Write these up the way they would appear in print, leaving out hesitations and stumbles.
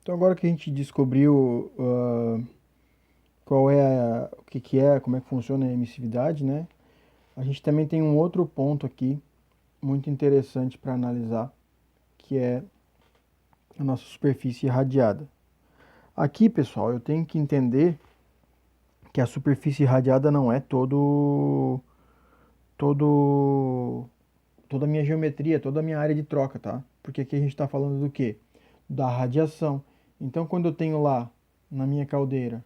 Então agora que a gente descobriu qual é o que é, como é que funciona a emissividade, né? A gente também tem um outro ponto aqui muito interessante para analisar, que é a nossa superfície irradiada. Aqui, pessoal, eu tenho que entender que a superfície irradiada não é todo toda a minha geometria, toda a minha área de troca, tá? Porque aqui a gente está falando do quê? Da radiação. Então, quando eu tenho lá na minha caldeira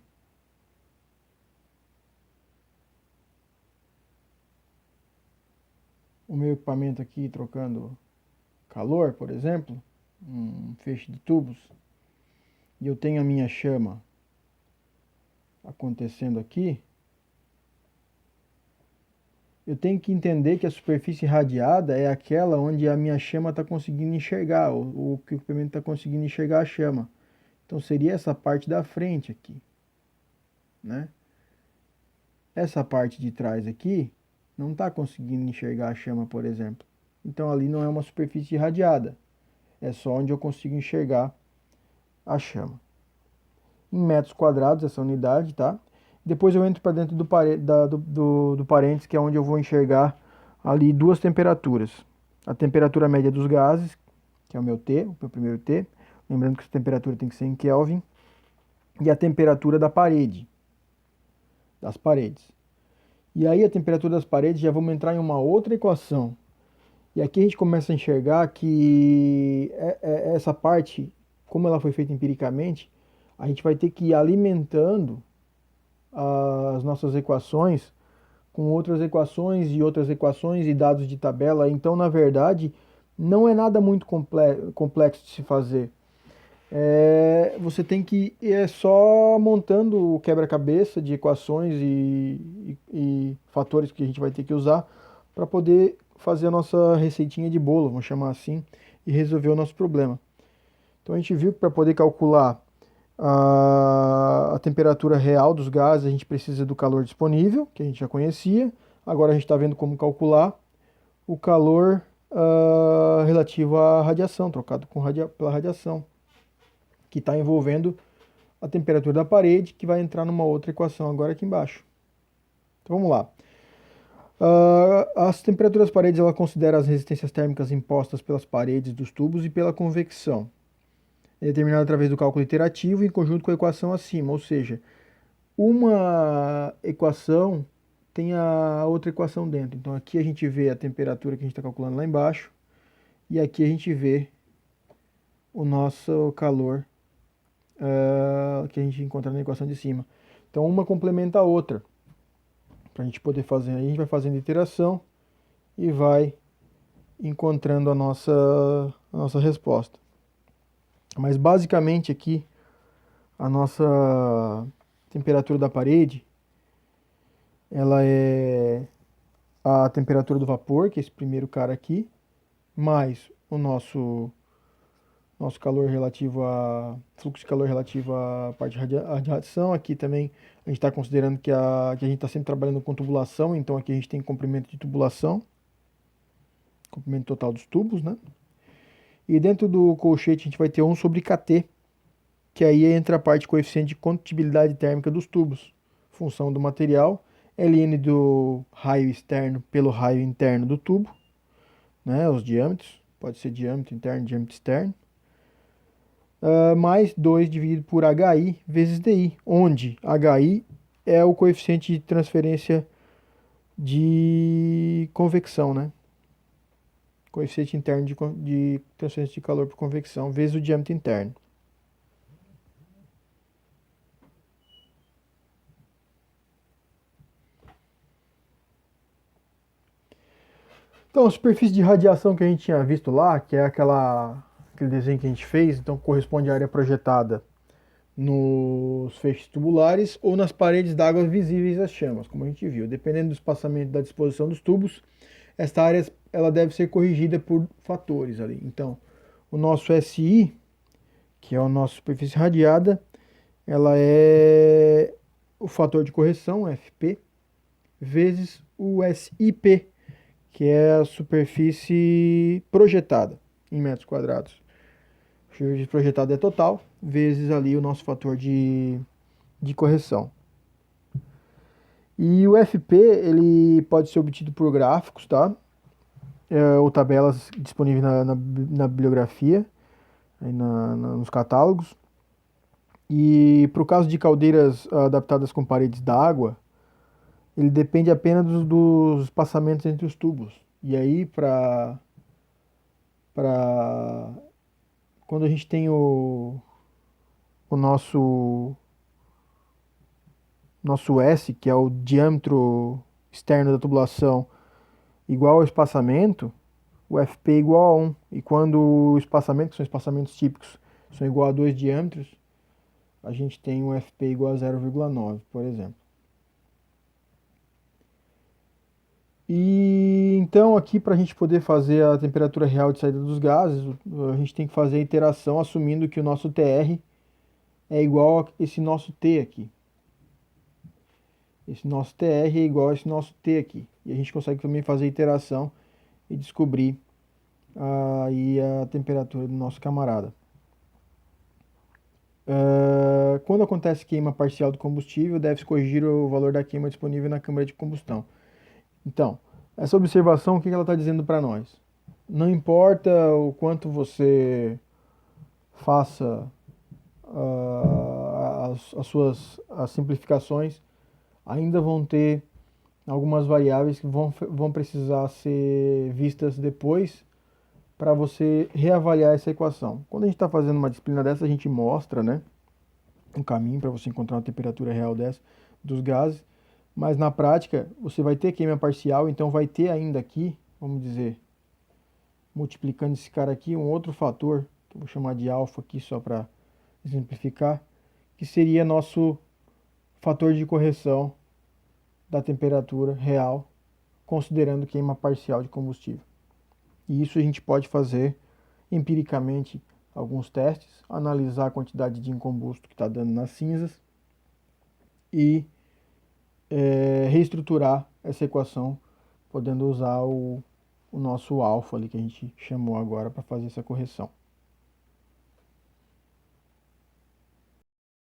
o meu equipamento aqui trocando calor, por exemplo, um feixe de tubos, e eu tenho a minha chama acontecendo aqui, eu tenho que entender que a superfície irradiada é aquela onde a minha chama está conseguindo enxergar, ou que o equipamento está conseguindo enxergar a chama. Então seria essa parte da frente aqui, né? Essa parte de trás aqui não está conseguindo enxergar a chama, por exemplo. Então ali não é uma superfície irradiada, é só onde eu consigo enxergar a chama. Em metros quadrados essa unidade, tá? Depois eu entro para dentro do parênteses, que é onde eu vou enxergar ali duas temperaturas. A temperatura média dos gases, que é o meu T, o meu primeiro T. Lembrando que essa temperatura tem que ser em Kelvin. E a temperatura da parede, das paredes. E aí a temperatura das paredes, já vamos entrar em uma outra equação. E aqui a gente começa a enxergar que essa parte, como ela foi feita empiricamente, a gente vai ter que ir alimentando as nossas equações com outras equações e dados de tabela. Então, na verdade, não é nada muito complexo de se fazer. Você tem que ir só montando o quebra-cabeça de equações e fatores que a gente vai ter que usar para poder fazer a nossa receitinha de bolo, vamos chamar assim, e resolver o nosso problema. Então a gente viu que para poder calcular a temperatura real dos gases, a gente precisa do calor disponível, que a gente já conhecia. Agora a gente está vendo como calcular o calor relativo à radiação, trocado pela radiação, que está envolvendo a temperatura da parede, que vai entrar numa outra equação agora aqui embaixo. Então vamos lá. As temperaturas das paredes, ela considera as resistências térmicas impostas pelas paredes dos tubos e pela convecção. É determinado através do cálculo iterativo em conjunto com a equação acima, ou seja, uma equação tem a outra equação dentro. Então aqui a gente vê a temperatura que a gente está calculando lá embaixo e aqui a gente vê o nosso calor que a gente encontra na equação de cima. Então uma complementa a outra. Para a gente poder fazer, aí a gente vai fazendo iteração e vai encontrando a nossa resposta. Mas basicamente aqui a nossa temperatura da parede, ela é a temperatura do vapor, que é esse primeiro cara aqui, mais o nosso calor relativo a fluxo de calor relativo à parte de radiação. Aqui também a gente está considerando que a gente está sempre trabalhando com tubulação, então aqui a gente tem comprimento de tubulação, comprimento total dos tubos, né? E dentro do colchete a gente vai ter 1 sobre kT, que aí entra a parte coeficiente de condutibilidade térmica dos tubos, função do material, Ln do raio externo pelo raio interno do tubo, né, os diâmetros, pode ser diâmetro interno, diâmetro externo, mais 2 dividido por HI vezes DI, onde HI é o coeficiente de transferência de convecção, né? Coeficiente interno de transferência de calor por convecção, vezes o diâmetro interno. Então, a superfície de radiação que a gente tinha visto lá, que é aquele desenho que a gente fez, então corresponde à área projetada nos feixes tubulares ou nas paredes d'água visíveis às chamas, como a gente viu. Dependendo do espaçamento da disposição dos tubos, esta área ela deve ser corrigida por fatores ali. Então, o nosso SI, que é a nossa superfície radiada, ela é o fator de correção, FP, vezes o SIP, que é a superfície projetada em metros quadrados. O x projetado é total, vezes ali o nosso fator de correção. E o FP, ele pode ser obtido por gráficos, tá? Ou tabelas disponíveis na bibliografia, aí nos catálogos. E para o caso de caldeiras adaptadas com paredes d'água, ele depende apenas dos espaçamentos entre os tubos. E aí, quando a gente tem o nosso S, que é o diâmetro externo da tubulação, igual ao espaçamento, o FP é igual a 1. E quando o espaçamento, que são espaçamentos típicos, são igual a 2 diâmetros, a gente tem um FP igual a 0,9, por exemplo. E então aqui para a gente poder fazer a temperatura real de saída dos gases, a gente tem que fazer a iteração assumindo que o nosso TR é igual a esse nosso T aqui. Esse nosso TR é igual a esse nosso T aqui. E a gente consegue também fazer a iteração e descobrir aí a temperatura do nosso camarada. Quando acontece queima parcial do combustível, deve-se corrigir o valor da queima disponível na câmara de combustão. Então, essa observação, o que ela está dizendo para nós? Não importa o quanto você faça as simplificações, ainda vão ter algumas variáveis que vão precisar ser vistas depois para você reavaliar essa equação. Quando a gente está fazendo uma disciplina dessa, a gente mostra, né, um caminho para você encontrar uma temperatura real dessa dos gases, mas na prática você vai ter queima parcial, então vai ter ainda aqui, vamos dizer, multiplicando esse cara aqui, um outro fator, que eu vou chamar de alfa aqui só para exemplificar, que seria nosso fator de correção da temperatura real, considerando queima parcial de combustível. E isso a gente pode fazer empiricamente alguns testes, analisar a quantidade de incombusto que está dando nas cinzas e reestruturar essa equação, podendo usar o nosso alfa ali que a gente chamou agora para fazer essa correção.